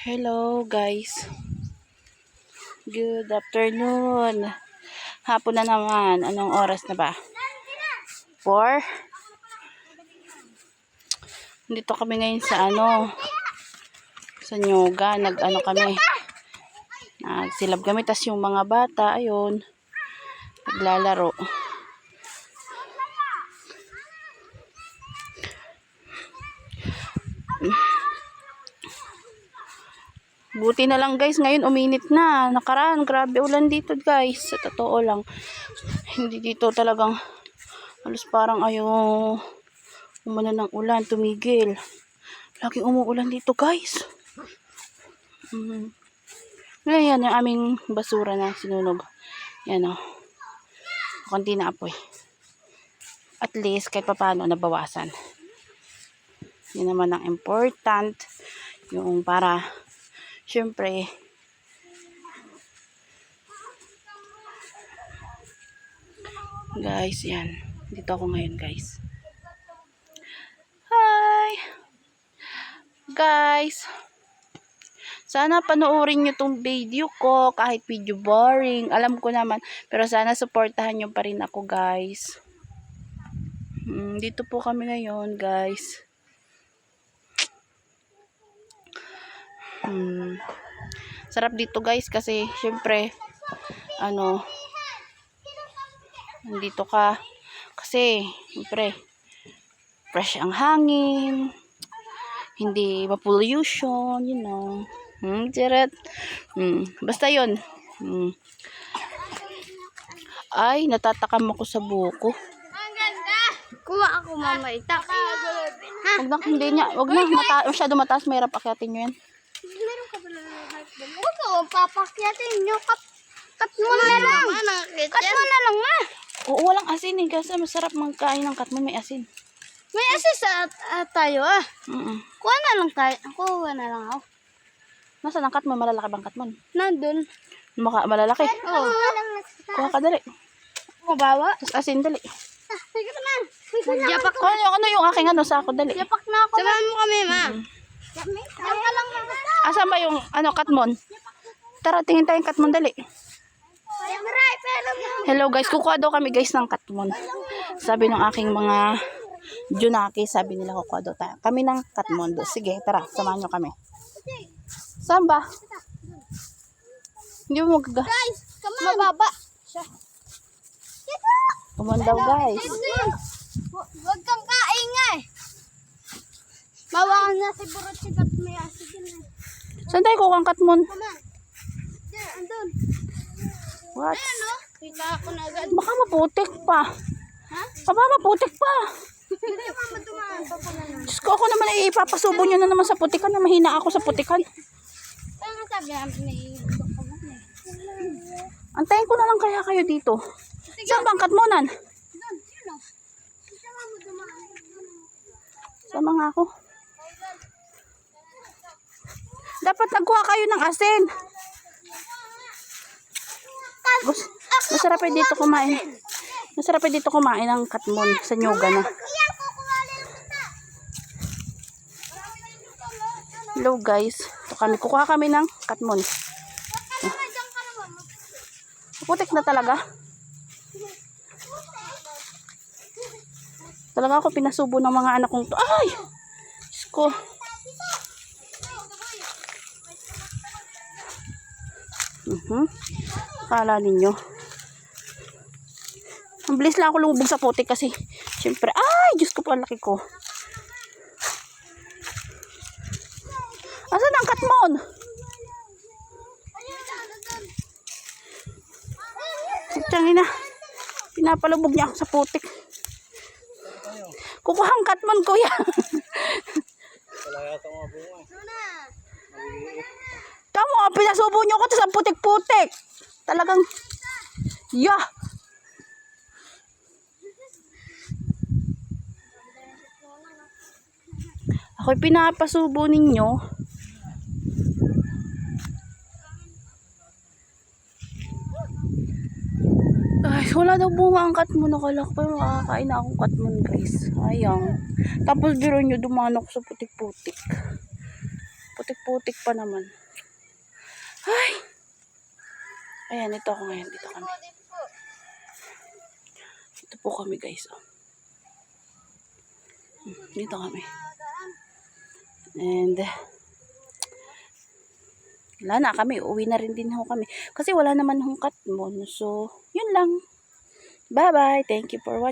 Hello guys, good afternoon. Hapon na naman. Anong oras na ba? 4. Dito kami ngayon sa sa Nyoga. Kami. Nagsilab kami. Tas yung mga bata, ayun, naglalaro. Buti na lang guys, ngayon uminit na. Nakaraan, grabe ulan dito guys. Sa totoo lang. Hindi dito talagang halos parang ayaw umano ng ulan, tumigil. Laging umuulan dito guys. Ngayon yung aming basura na sinunog. Yan o. Konti na apoy. At least kahit paano nabawasan. Yan naman ang important. Yung para syempre guys, yan. Dito ako ngayon guys. Hi! Guys! Sana panoorin nyo tong video ko kahit video boring. Alam ko naman. Pero sana supportahan nyo pa rin ako guys. Dito po kami ngayon guys. Sarap dito guys kasi syempre nandito ka kasi syempre fresh ang hangin, hindi ma-pollution, you know. Charot. Basta yun. Ay, natatakam ako sa buko. Ang ganda. Kuha ako mama itak. Wag na, hindi niya. Wag na, masyado mataas, mahirap akyatin nyo yan. Meron ka pala ng heart ball. Huwag ka, papakyatin nyo. Cut mo na lang. Cut mo na lang ma. Oo, walang asin eh. Kasi masarap magkain ng katmo, may asin. May asis tayo ah. Kuha na lang tayo. Kuha na lang ako. Nasaan ang katmo? Malalaki bang katmo? Nandun. Malalaki? Oo. Kuha ka dali. Mabawa. Tapos asin dali. Sige naman. Magyapak. Ano yung aking sako dali. Yapak na ako. Samahan mo kami ma. Yan ka lang mga. Asan ba yung katmon? Tara, tingin tayong katmon dali. Hello guys, kukuha daw kami guys ng katmon. Sabi ng aking mga Junaki, sabi nila kukuha daw tayo. Kami ng katmon. Sige, tara, samahan nyo kami. Saan ba? Hindi mo magaga. Guys, mababa. Kumon daw guys. Huwag kang kaingay. Bawa na si Burot sigat may asin na. Saan tayo kukuha ang katmon? Come on. There, andun. What? Ano? Kita ako na agad. Baka maputik pa. Ha? Baka maputik pa. Hindi mama dumaan pa pala na. Diyos ko, ako naman ipapasubo nyo na naman sa putikan na mahina ako sa putikan. Kaya nga sabi namin na i-ibig ka mo na eh. Antayin ko na lang kaya kayo dito. Saan bang katmonan? Doon, yun o. Kasi mama dumaan. Sama nga ako. Dapat nagkuha kayo ng asin. Masarap dito kumain. Masarap dito kumain ng katmon sa Nyoga na. Hello guys. Ito kami. Kukuha kami ng katmon. Putik na talaga. Talaga ako pinasubo ng mga anak kong to. Ay! Diyos ko. Akala ninyo. Ang bilis lang ako lumubog sa putik kasi syempre, ay! Diyos ko po, ang laki ko. Asan ang katmon? Tiyangin na. Pinapalubog niya ako sa putik. Kukuha ang katmon, kuya. Tama, pinasubo niyo ako sa putik-putik. Talagang, yeah. Ako'y pinapasubo ninyo. Guys, wala daw bunga ang katmon. Akala ko pa makakain na akong katmon guys. Sayang. Tapos biro nyo, dumaan ako sa putik-putik. Putik-putik pa naman. Ay! Ayan, ito ako ngayon. Dito kami. Ito po kami guys. Oh. Dito kami. And wala na kami. Uwi na rin din ho kami. Kasi wala naman hong katmon. So, yun lang. Bye-bye. Thank you for watching.